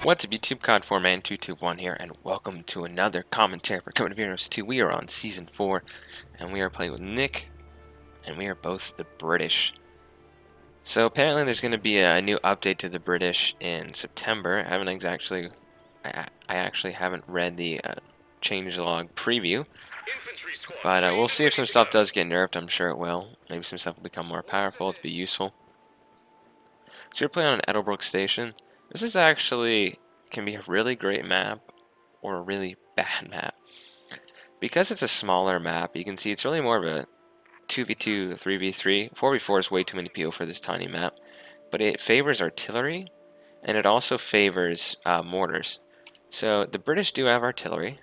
What's up, YouTube? COD4Man221 here, and welcome to another commentary for Commando 2. We are on Season 4, and we are playing with Nick, and we are both the British. So apparently there's going to be a new update to the British in September. I actually haven't read the changelog preview, but we'll see if some stuff does get nerfed. I'm sure it will. Maybe some stuff will become more powerful to be useful. So you're playing on an Ettelbruck station. This is actually can be a really great map or a really bad map. Because it's a smaller map, you can see it's really more of a 2v2, 3v3. 4v4 is way too many people for this tiny map. But it favors artillery, and it also favors mortars. So the British do have artillery.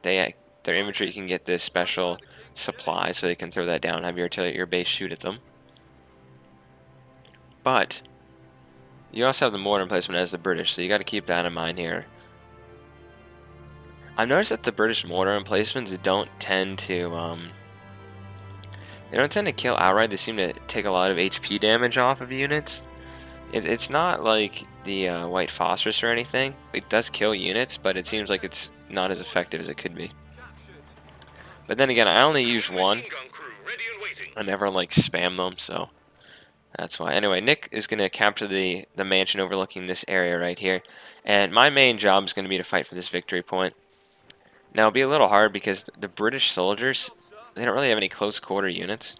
Their infantry can get this special supply, so they can throw that down, have your artillery at your base shoot at them. But you also have the mortar emplacement as the British, so you got to keep that in mind here. I've noticed that the British mortar emplacements don't tend to kill outright. They seem to take a lot of HP damage off of units. It's not like the white phosphorus or anything. It does kill units, but it seems like it's not as effective as it could be. But then again, I only use one. I never like spam them, so that's why. Anyway, Nick is going to capture the mansion overlooking this area right here. And my main job is going to be to fight for this victory point. Now, it'll be a little hard because the British soldiers, they don't really have any close quarter units.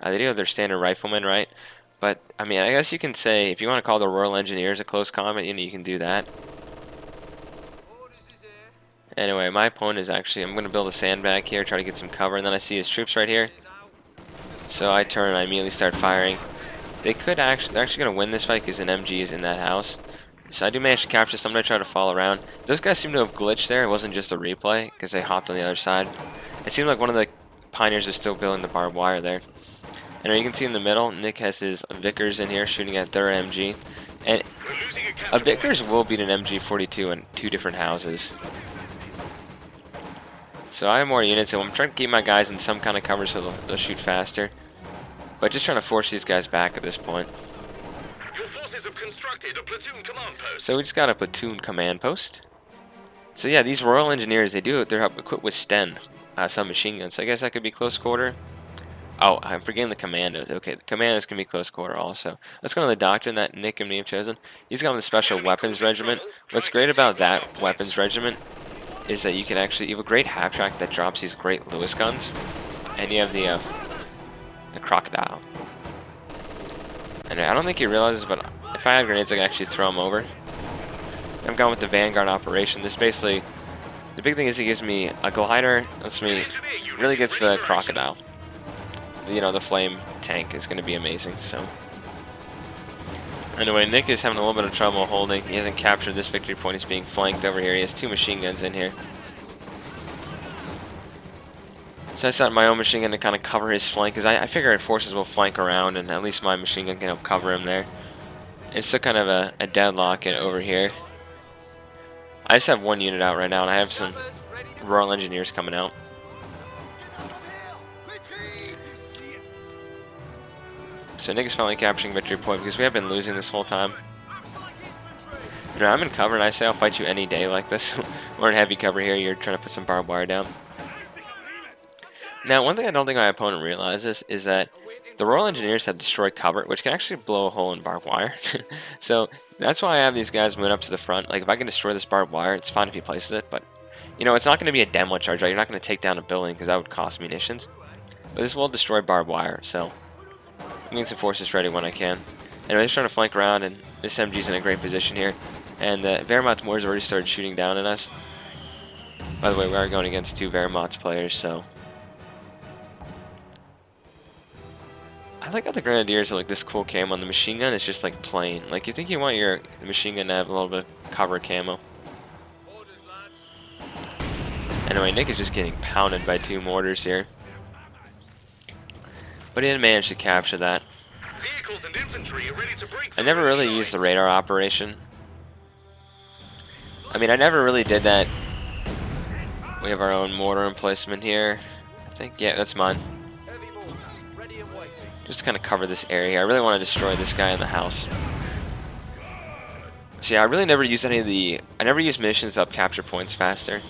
They do have their standard riflemen, right? But, I mean, I guess you can say, if you want to call the Royal Engineers a close combat unit, you can do that. Anyway, my opponent is actually, I'm going to build a sandbag here, try to get some cover, and then I see his troops right here. So I turn and I immediately start firing. They're actually going to win this fight because an MG is in that house. So I do manage to capture some. I'm going to try to fall around. Those guys seem to have glitched there. It wasn't just a replay because they hopped on the other side. It seemed like one of the pioneers was still building the barbed wire there. And you can see in the middle, Nick has his Vickers in here shooting at their MG. And a Vickers will beat an MG42 in two different houses. So I have more units, so I'm trying to keep my guys in some kind of cover so they'll shoot faster. But just trying to force these guys back at this point. Your forces have constructed a platoon command post. So we just got a platoon command post. So yeah, they're equipped with Sten, some machine guns. So I guess that could be close quarter. Oh, I'm forgetting the commandos. Okay, the commandos can be close quarter also. Let's go to the doctrine that Nick and me have chosen. He's got the special weapons regiment. What's great about that weapons regiment is that you have a great half track that drops these great Lewis guns, and you have the crocodile. And I don't think he realizes, but if I had grenades, I can actually throw them over. I'm going with the Vanguard operation. This basically, the big thing is he gives me a glider, really gets the crocodile. You know, the flame tank is going to be amazing, so. Anyway, Nick is having a little bit of trouble holding. He hasn't captured this victory point. He's being flanked over here. He has two machine guns in here. So I set my own machine gun to kind of cover his flank, because I figure his forces will flank around, and at least my machine gun can help cover him there. It's still kind of a deadlock over here. I just have one unit out right now, and I have some Royal Engineers coming out. So Nick is finally capturing victory point because we have been losing this whole time. You know, I'm in cover and I say I'll fight you any day like this. We're in heavy cover here. You're trying to put some barbed wire down. Now, one thing I don't think my opponent realizes is that the Royal Engineers have destroyed cover, which can actually blow a hole in barbed wire. So that's why I have these guys move up to the front. Like, if I can destroy this barbed wire, it's fine if he places it, but you know, it's not going to be a demo charge, right? You're not going to take down a building because that would cost munitions. But this will destroy barbed wire, so I'm getting some forces ready when I can. Anyway, just trying to flank around, and this MG's in a great position here. And the Wehrmacht mortars already started shooting down at us. By the way, we are going against two Wehrmacht players, so. I like how the Grenadiers have like this cool camo on the machine gun. It's just like plain. Like, you think you want your machine gun to have a little bit of cover camo. Anyway, Nick is just getting pounded by two mortars here. But he didn't manage to capture that. Vehicles and infantry are ready to break. I never really used the radar operation. I mean, I never really did that. We have our own mortar emplacement here. I think, yeah, that's mine. Just to kind of cover this area here. I really want to destroy this guy in the house. So yeah, I really never use any of the... I never use missions to up capture points faster.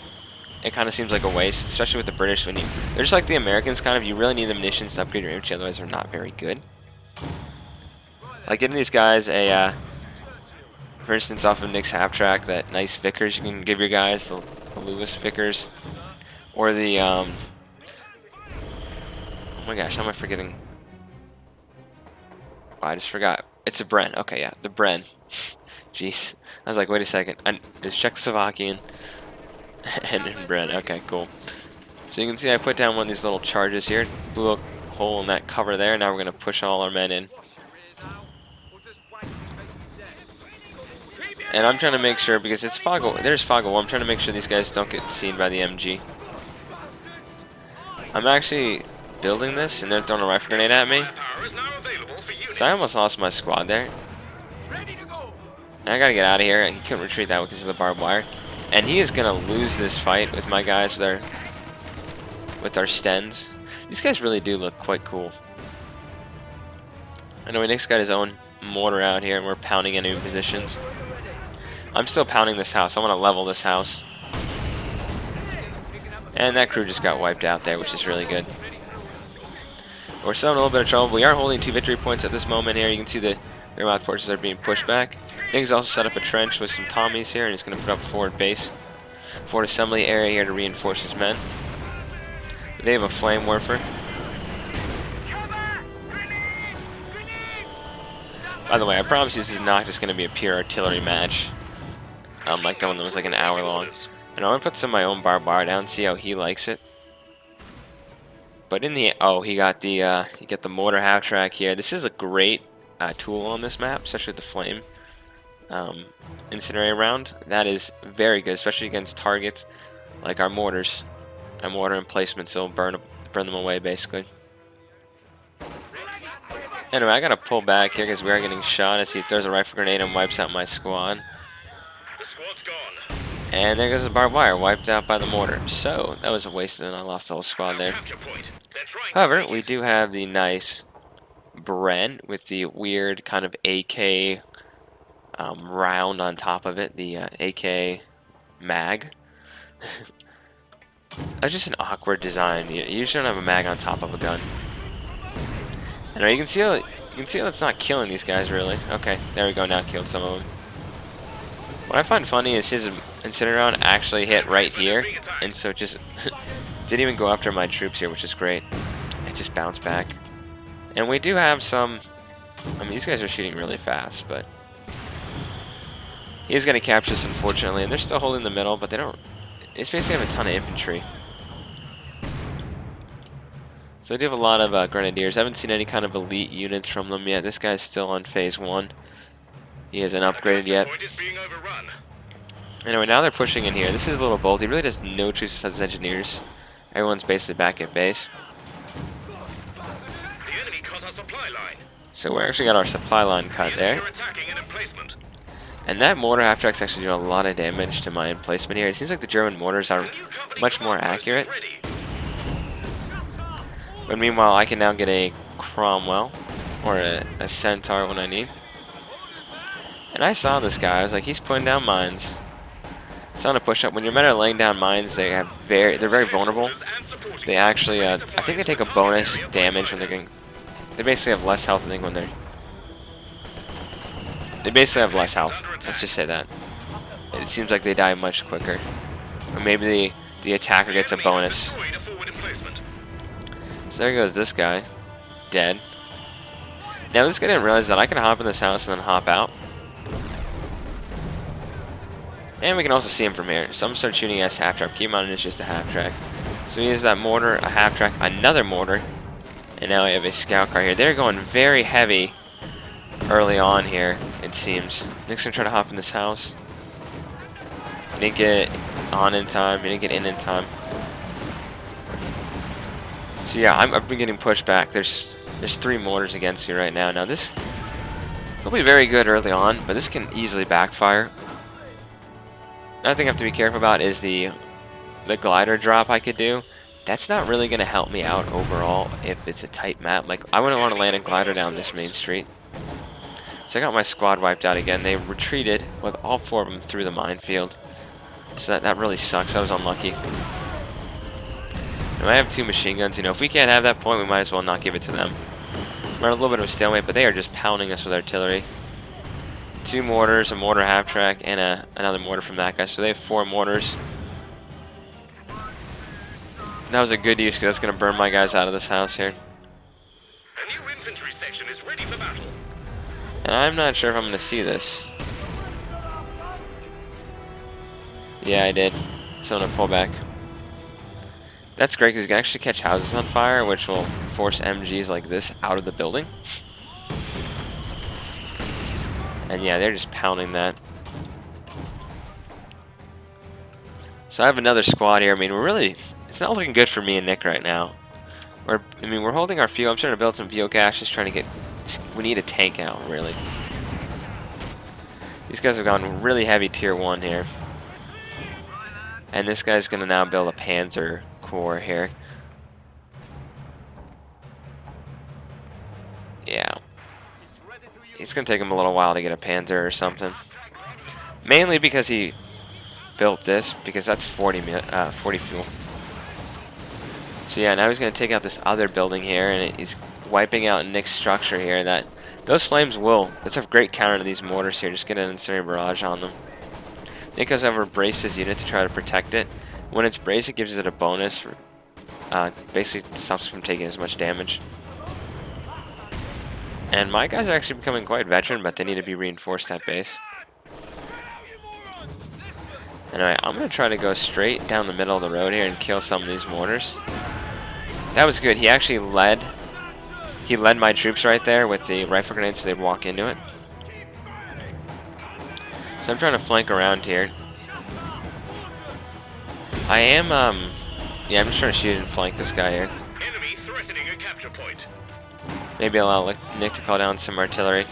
It kind of seems like a waste, especially with the British. When you... They're just like the Americans, kind of. You really need the munitions to upgrade your infantry, otherwise they're not very good. Like getting these guys a... for instance, off of Nick's half track, that nice Vickers you can give your guys, the Lewis Vickers. Or the... oh my gosh, how am I forgetting? Oh, I just forgot. It's a Bren. Okay, yeah, the Bren. Jeez. I was like, wait a second. It's Czechoslovakian and in Bren. Okay, cool. So you can see I put down one of these little charges here. Blew a hole in that cover there. Now we're going to push all our men in. And I'm trying to make sure, because it's there's fog of war. I'm trying to make sure these guys don't get seen by the MG. I'm actually building this, and they're throwing a rifle grenade at me. So I almost lost my squad there. And I gotta get out of here. He couldn't retreat that way because of the barbed wire. And he is gonna lose this fight with my guys with our Stens. These guys really do look quite cool. Anyway, Nick's got his own mortar out here, and we're pounding enemy positions. I'm still pounding this house. I want to level this house. And that crew just got wiped out there, which is really good. We're still in a little bit of trouble. We are holding 2 victory points at this moment here. You can see the Wehrmacht forces are being pushed back. Nick's also set up a trench with some Tommies here, and he's going to put up a forward base. Forward assembly area here to reinforce his men. They have a flame warfer. By the way, I promise you this is not just going to be a pure artillery match. Like that one that was like an hour long. And I'm going to put some of my own barbed wire down, see how he likes it. But in the... Oh, he got the... you get the mortar half track here. This is a great tool on this map, especially the flame incendiary round. That is very good, especially against targets like our mortars. Our mortar emplacements will burn them away, basically. Anyway, I gotta pull back here because we are getting shot. I see if there's a rifle grenade and wipes out my squad. The squad's gone. And there goes the barbed wire, wiped out by the mortar. So, that was a waste, and I lost the whole squad there. However, we do have the nice Bren with the weird kind of AK round on top of it, the AK mag. That's just an awkward design. You usually don't have a mag on top of a gun. And you can see how it's not killing these guys really. Okay, there we go. Now killed some of them. What I find funny is his incendiary round actually hit right here, and so it just didn't even go after my troops here, which is great. It just bounced back. And we do have some... I mean, these guys are shooting really fast, but he's going to capture this, unfortunately. And they're still holding the middle, but they don't... They basically have a ton of infantry. So they do have a lot of grenadiers. I haven't seen any kind of elite units from them yet. This guy's still on phase 1. He hasn't upgraded yet. Anyway, now they're pushing in here. This is a little bold. He really does no truce besides his engineers. Everyone's basically back at base. The enemy cut our supply line. So we actually got our supply line cut there. And that mortar half track's actually doing a lot of damage to my emplacement here. It seems like the German mortars are much more accurate. But meanwhile, I can now get a Cromwell or a Centaur when I need. And I saw this guy. I was like, he's putting down mines. It's on a push up. When your men are laying down mines, they're very vulnerable. They actually, I think they take a bonus damage when they're getting. They basically have less health, I think, when they're. They basically have less health. Let's just say that. It seems like they die much quicker. Or maybe the attacker gets a bonus. So there goes this guy. Dead. Now this guy didn't realize that I can hop in this house and then hop out. And we can also see him from here. So I'm going to start shooting at half track. Keep in mind it's just a half track. So he has that mortar, a half track, another mortar. And now we have a scout car here. They're going very heavy early on here, it seems. Nick's going to try to hop in this house. He didn't get on in time. He didn't get in time. So yeah, I've been getting pushed back. There's 3 mortars against me right now. Now this will be very good early on, but this can easily backfire. Another thing I have to be careful about is the glider drop I could do. That's not really going to help me out overall if it's a tight map. Like, I wouldn't want to land a glider down this main street. So I got my squad wiped out again. They retreated. with all 4 of them through the minefield. So that really sucks. I was unlucky. And I have 2 machine guns. You know, if we can't have that point, we might as well not give it to them. We're at a little bit of a stalemate, but they are just pounding us with artillery. 2 mortars, a mortar half-track, and another mortar from that guy. So they have 4 mortars. That was a good use, because that's going to burn my guys out of this house here. A new infantry section is ready for battle. And I'm not sure if I'm going to see this. Yeah, I did. So I'm going to pull back. That's great, because you can actually catch houses on fire, which will force MGs like this out of the building. And yeah, they're just pounding that. So I have another squad here. I mean, it's not looking good for me and Nick right now. We're holding our fuel. I'm trying to build some fuel caches, trying to we need a tank out, really. These guys have gone really heavy tier 1 here. And this guy's going to now build a Panzer Corps here. Yeah. It's going to take him a little while to get a Panzer or something. Mainly because he built this, because that's 40 fuel. So yeah, now he's going to take out this other building here, and he's wiping out Nick's structure here. Those flames that's a great counter to these mortars here. Just get an incendiary barrage on them. Nick goes over to brace his unit to try to protect it. When it's braced, it gives it a bonus. Basically stops it from taking as much damage. And my guys are actually becoming quite veteran, but they need to be reinforced at base. Anyway, I'm going to try to go straight down the middle of the road here and kill some of these mortars. That was good. He actually led my troops right there with the rifle grenades so they'd walk into it. So I'm trying to flank around here. Yeah, I'm just trying to shoot and flank this guy here. Enemy threatening a capture point. Maybe allow Nick to call down some artillery.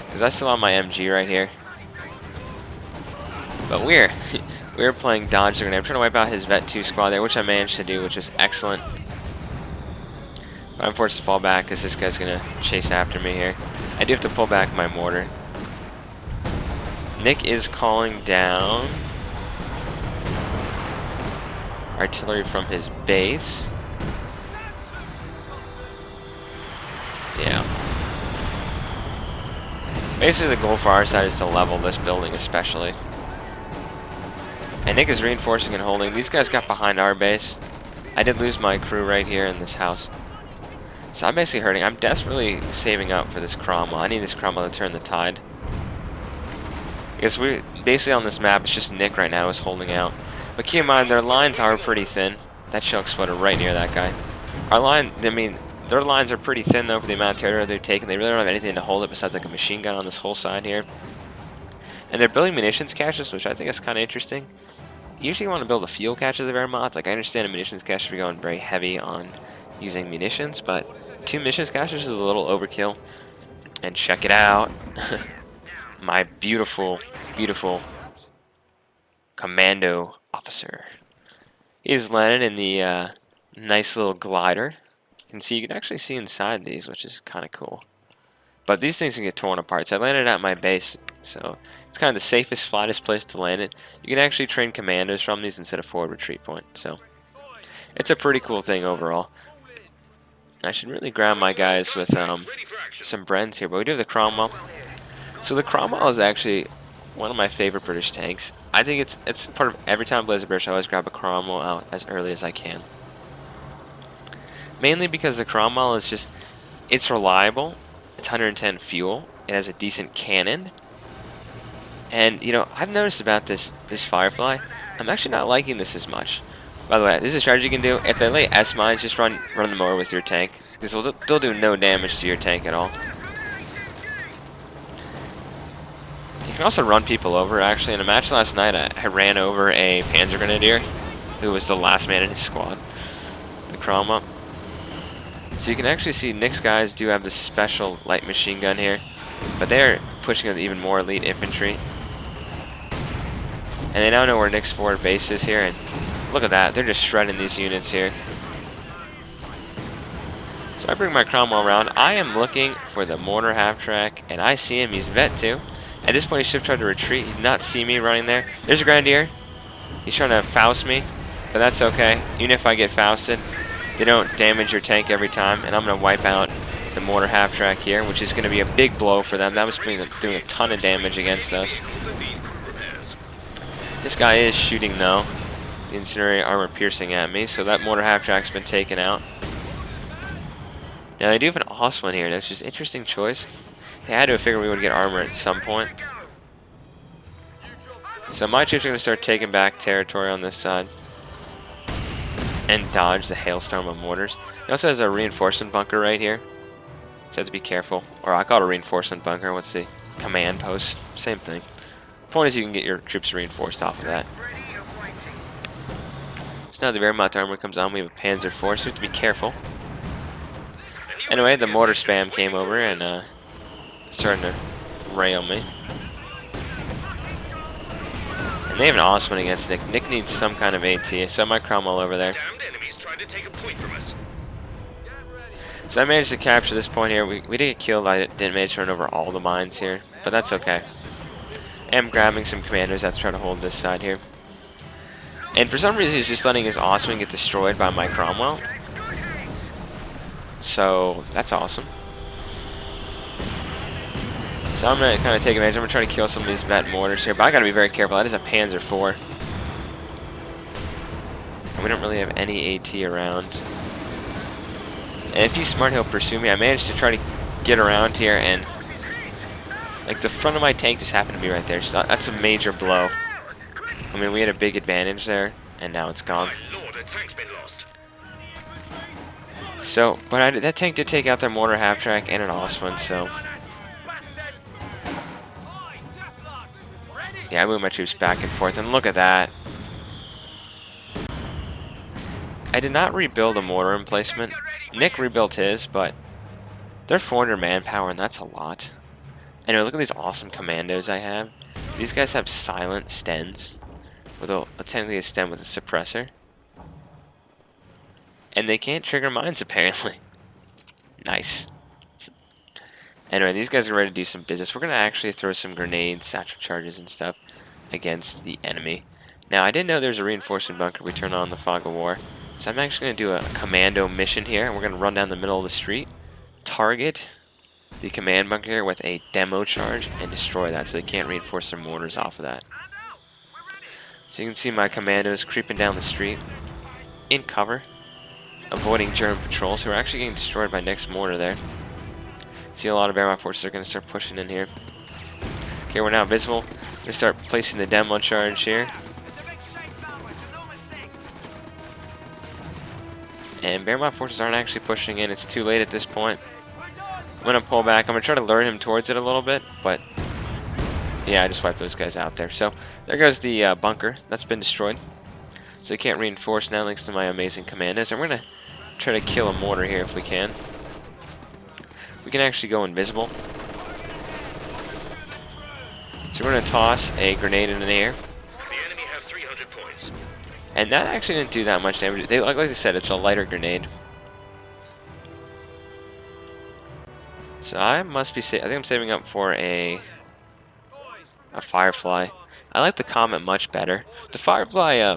Because I still have my MG right here. But we're playing dodge the grenade. I'm trying to wipe out his Vet 2 squad there, which I managed to do, which is excellent. But I'm forced to fall back because this guy's going to chase after me here. I do have to pull back my mortar. Nick is calling down artillery from his base. Yeah. Basically, the goal for our side is to level this building, especially. And Nick is reinforcing and holding. These guys got behind our base. I did lose my crew right here in this house. So I'm basically hurting. I'm desperately saving up for this Cromwell. I need this Cromwell to turn the tide. Because we basically on this map, it's just Nick right now is holding out. But keep in mind, their lines are pretty thin. That choke sweater right near that guy. Their lines are pretty thin though for the amount of territory they've taken. They really don't have anything to hold it besides like a machine gun on this whole side here. And they're building munitions caches, which I think is kind of interesting. Usually you want to build a fuel cache as a Wehrmacht. Like, I understand a munitions cache should be going very heavy on using munitions, but 2 munitions caches is a little overkill. And check it out. My beautiful, beautiful Commando officer. He's landed in the nice little glider. You can actually see inside these, which is kind of cool. But these things can get torn apart. So I landed at my base, so it's kind of the safest, flattest place to land it. You can actually train commandos from these instead of forward retreat point. So it's a pretty cool thing overall. I should really grab my guys with some Brens here, but we do have the Cromwell. So the Cromwell is actually one of my favorite British tanks. I think it's part of every time I play as a British, I always grab a Cromwell out as early as I can. Mainly because the Cromwell is just, it's reliable. It's 110 fuel. It has a decent cannon. And, you know, I've noticed about this Firefly, I'm actually not liking this as much. By the way, this is a strategy you can do. If they lay S-mines, just run them over with your tank. Because they'll do no damage to your tank at all. You can also run people over, actually. In a match last night, I ran over a Panzer Grenadier, who was the last man in his squad. The Cromwell. So you can actually see Nick's guys do have this special light machine gun here. But they're pushing with even more elite infantry. And they now know where Nick's forward base is here. And look at that. They're just shredding these units here. So I bring my Cromwell around. I am looking for the mortar half-track. And I see him. He's Vet 2. At this point, he should have tried to retreat. He did not see me running there. There's a Grenadier. He's trying to Faust me, but that's okay. Even if I get Fausted, they don't damage your tank every time, and I'm going to wipe out the mortar half-track here, which is going to be a big blow for them. That was doing a ton of damage against us. This guy is shooting, though, the incendiary armor piercing at me, so that mortar half-track's been taken out. Now, they do have an awesome one here. That's just an interesting choice. They had to have figured we would get armor at some point. So my troops are going to start taking back territory on this side and dodge the hailstorm of mortars. He also has a reinforcement bunker right here, so have to be careful. Or I call it a reinforcement bunker. What's the command post? Same thing. Point is you can get your troops reinforced off of that. So now the Wehrmacht armor comes on. We have a Panzer IV, so we have to be careful. Anyway, the mortar spam came over and starting to rail me. And they have an awesome one against Nick. Nick needs some kind of AT, so I might Cromwell over there. So I managed to capture this point here. We did get killed. I didn't manage to run over all the mines here, but that's okay. I am grabbing some commandos that's trying to hold this side here. And for some reason, he's just letting his awesome get destroyed by my Cromwell. So that's awesome. So I'm going to kind of take advantage. I'm going to try to kill some of these vet mortars here, but I got to be very careful. That is a Panzer IV. And we don't really have any AT around. And if he's smart, he'll pursue me. I managed to try to get around here, and like the front of my tank just happened to be right there. So that's a major blow. I mean, we had a big advantage there, and now it's gone. So, but that tank did take out their mortar half-track and an awesome one, so... Yeah, I moved my troops back and forth, and look at that. I did not rebuild a mortar emplacement. Nick rebuilt his, but they're 400 manpower, and that's a lot. Anyway, look at these awesome commandos I have. These guys have silent stens, with technically a sten with a suppressor. And they can't trigger mines, apparently. Nice. Anyway, these guys are ready to do some business. We're going to actually throw some grenades, satchel charges, and stuff against the enemy. Now, I didn't know there was a reinforcement bunker. We turned on the fog of war. So I'm actually going to do a commando mission here. And we're going to run down the middle of the street, target the command bunker here with a demo charge, and destroy that so they can't reinforce their mortars off of that. So you can see my commandos creeping down the street in cover, avoiding German patrols who are actually getting destroyed by Nick's mortar there. See a lot of Wehrmacht forces are going to start pushing in here. Okay, we're now visible. We're going to start placing the demo charge here. And Wehrmacht forces aren't actually pushing in. It's too late at this point. I'm going to pull back. I'm going to try to lure him towards it a little bit, but yeah, I just wiped those guys out there. So there goes the bunker. That's been destroyed. So they can't reinforce now thanks to my amazing commandos. And we're going to try to kill a mortar here if we can. We can actually go invisible. So we're going to toss a grenade in the air. The enemy have 300 points. And that actually didn't do that much damage. Like I said, it's a lighter grenade. So I must be I think I'm saving up for a Firefly. I like the Comet much better. The Firefly,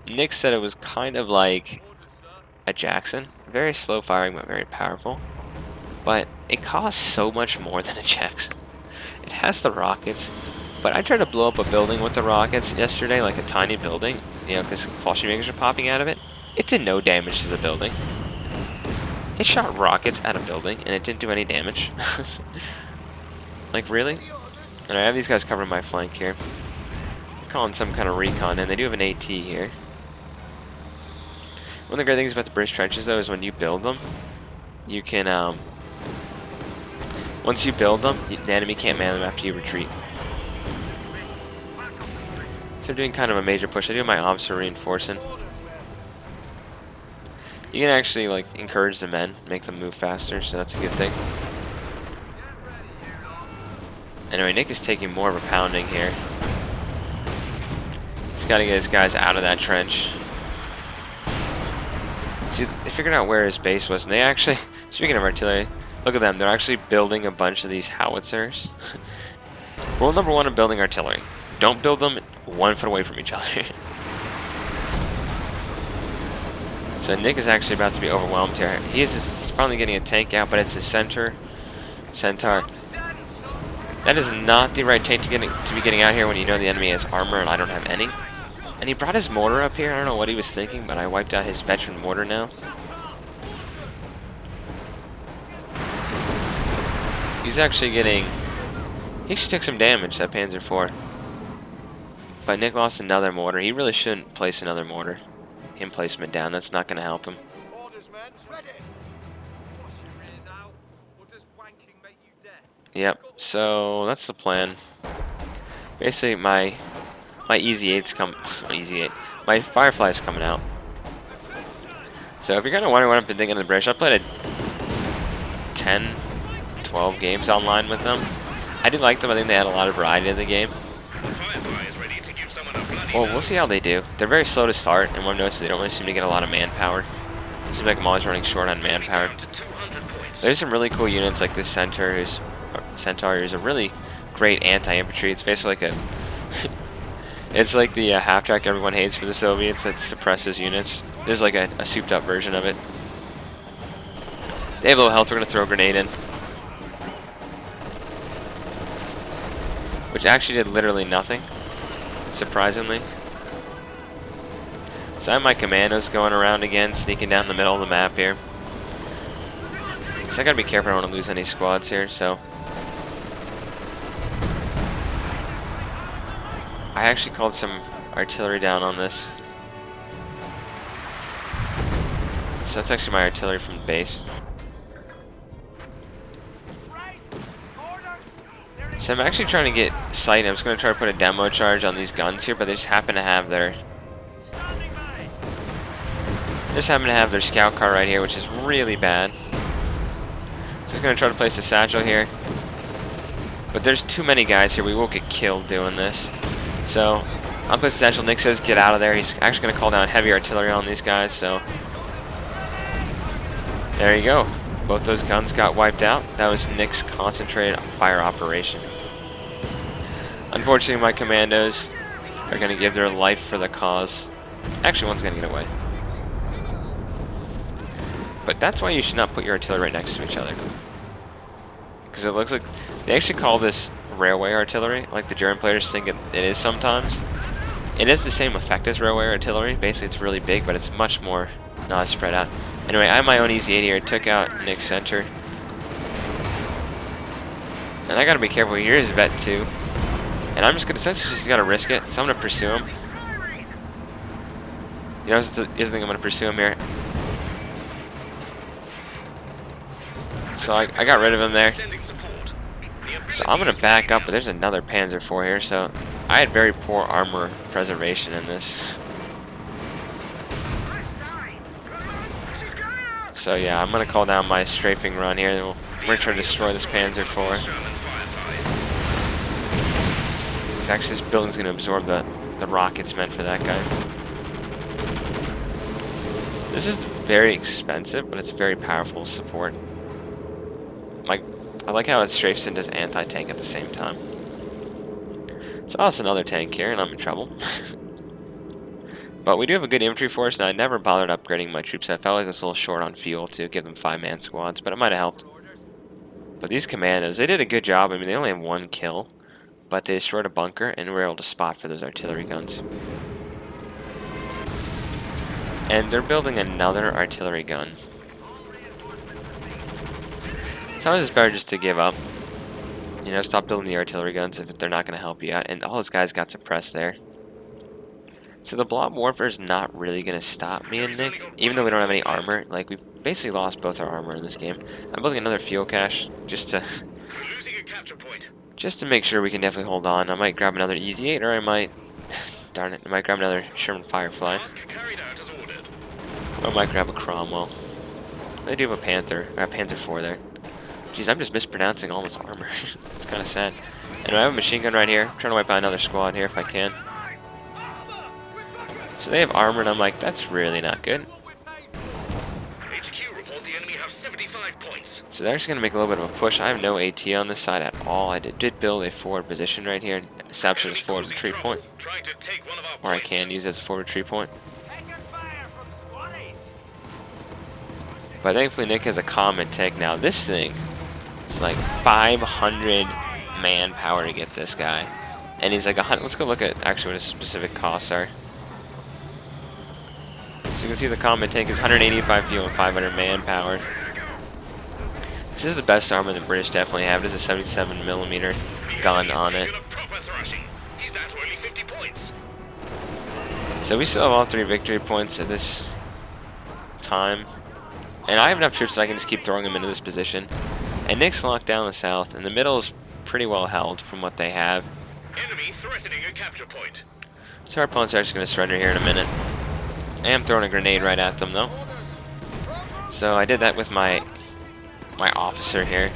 Nick said it was kind of like a Jackson. Very slow firing, but very powerful. But it costs so much more than a Jackson. It has the rockets, but I tried to blow up a building with the rockets yesterday, like a tiny building, you know, because Fallstream makers are popping out of it. It did no damage to the building. It shot rockets at a building, and it didn't do any damage. Like, really? And I have these guys covering my flank here. I'm calling some kind of recon, and they do have an AT here. One of the great things about the British trenches, though, is when you build them, you can, once you build them, the enemy can't man them after you retreat. So I'm doing kind of a major push. I do my officer reinforcing. You can actually like encourage the men, make them move faster, so that's a good thing. Anyway, Nick is taking more of a pounding here. He's got to get his guys out of that trench. See, they figured out where his base was, and they actually, speaking of artillery, look at them, they're actually building a bunch of these howitzers. Rule number one of building artillery. Don't build them 1 foot away from each other. So Nick is actually about to be overwhelmed here. He's finally getting a tank out, but it's his centaur. That is not the right tank to be getting out here when you know the enemy has armor and I don't have any. And he brought his mortar up here. I don't know what he was thinking, but I wiped out his veteran mortar now. He's actually getting... He actually took some damage, that Panzer IV. But Nick lost another mortar. He really shouldn't place another mortar. Him placement down, that's not going to help him. Yep, so that's the plan. Basically, my Easy 8's my Firefly's coming out. So if you're kind of wondering what I've been thinking of the British, I played 10, 12 games online with them. I do like them. I think they had a lot of variety in the game. Well, we'll see how they do. They're very slow to start, and one notice they don't really seem to get a lot of manpower. It seems like I'm always running short on manpower. There's some really cool units like this Centaur, who's a really great anti-infantry. It's basically like a... it's like the half-track everyone hates for the Soviets that suppresses units. There's like a souped-up version of it. They have low health. We're going to throw a grenade in. Which actually did literally nothing, surprisingly. So I have my commandos going around again, sneaking down the middle of the map here. So I gotta be careful, I don't want to lose any squads here, so. I actually called some artillery down on this. So that's actually my artillery from the base. So I'm actually trying to get sight. I'm just going to try to put a demo charge on these guns here, but they just happen to have their scout car right here, which is really bad. Just going to try to place a satchel here. But there's too many guys here. We will get killed doing this. So I'll place the satchel. Nick says get out of there. He's actually going to call down heavy artillery on these guys. So there you go. Both those guns got wiped out. That was Nick's concentrated fire operation. Unfortunately, my commandos are going to give their life for the cause. Actually, one's going to get away. But that's why you should not put your artillery right next to each other. Because it looks like they actually call this railway artillery, like the German players think it is sometimes. It is the same effect as railway artillery. Basically, it's really big, but it's much more not spread out. Anyway, I have my own Easy 8 here. Took out Nick's center. And I gotta be careful. Here's Vet 2. And I'm just gonna, since he's just gotta risk it, so I'm gonna pursue him. You know, here's the thing, I'm gonna pursue him here. So I got rid of him there. So I'm gonna back up, but there's another Panzer IV here, so I had very poor armor preservation in this. So yeah, I'm gonna call down my strafing run here. We're gonna try to destroy this Panzer IV. Because actually this building's gonna absorb the rockets meant for that guy. This is very expensive, but it's very powerful support. I like how it strafes and does anti-tank at the same time. So that's another tank here, and I'm in trouble. But we do have a good infantry force, and I never bothered upgrading my troops. I felt like I was a little short on fuel to give them 5-man squads, but it might have helped. But these commandos, they did a good job. I mean, they only have 1 kill, but they destroyed a bunker, and were able to spot for those artillery guns. And they're building another artillery gun. Sometimes it's better just to give up. You know, stop building the artillery guns if they're not going to help you out. And all those guys got suppressed there. So the blob warfare is not really going to stop me and Nick, even though we don't have any armor. Like, we've basically lost both our armor in this game. I'm building another fuel cache just to make sure we can definitely hold on. I might grab another Easy 8, or I might, darn it, I might grab another Sherman Firefly. Or I might grab a Cromwell. They do have a Panzer IV there. Jeez, I'm just mispronouncing all this armor. It's kind of sad. And I have a machine gun right here. I'm trying to wipe out another squad here if I can. So they have armor, and I'm like, that's really not good. HQ report the enemy have 75 points. So they're just going to make a little bit of a push. I have no AT on this side at all. I did build a forward position right here and establish it as forward retreat point. Trying to take one of our Or I points. can use it as a forward retreat point. But thankfully Nick has a common tank now. This thing, it's like 500 manpower to get this guy. And he's like, let's go look at actually what his specific costs are. So you can see the common tank is 185 fuel and 500 manpower. This is the best armor the British definitely have. It is a 77mm gun on it. He's down to only 50 points. So we still have all 3 victory points at this time. And I have enough troops that I can just keep throwing them into this position. And Nick's locked down the south, and the middle is pretty well held from what they have. Enemy threatening a capture point. So our opponents are just going to surrender here in a minute. I am throwing a grenade right at them, though. So I did that with my officer here,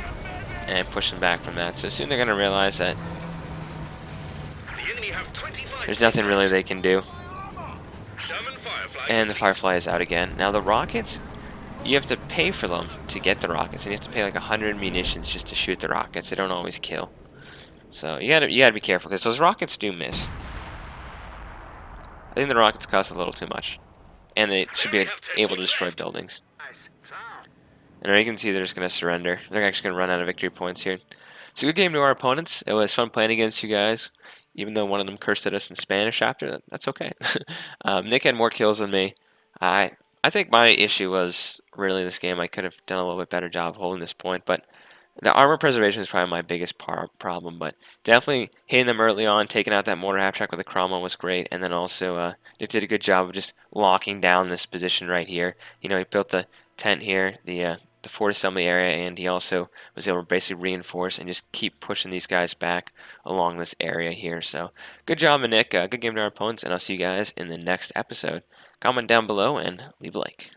and pushed them back from that. So soon they're going to realize that The enemy have 25 there's nothing really they can do. Sherman Firefly. And the Firefly is out again. Now the rockets, you have to pay for them to get the rockets, and you have to pay like 100 munitions just to shoot the rockets. They don't always kill. So you gotta be careful, because those rockets do miss. I think the rockets cost a little too much. And they should be able to destroy buildings. And you can see they're just going to surrender. They're actually going to run out of victory points here. It's a good game to our opponents. It was fun playing against you guys. Even though one of them cursed at us in Spanish after, that's okay. Nick had more kills than me. I think my issue was really this game. I could have done a little bit better job holding this point, but the armor preservation is probably my biggest problem. But definitely hitting them early on, taking out that mortar half track with the Cromwell was great, and then also Nick did a good job of just locking down this position right here. You know, he built the tent here, the fort assembly area, and he also was able to basically reinforce and just keep pushing these guys back along this area here. So good job, Nick. Good game to our opponents, and I'll see you guys in the next episode. Comment down below and leave a like.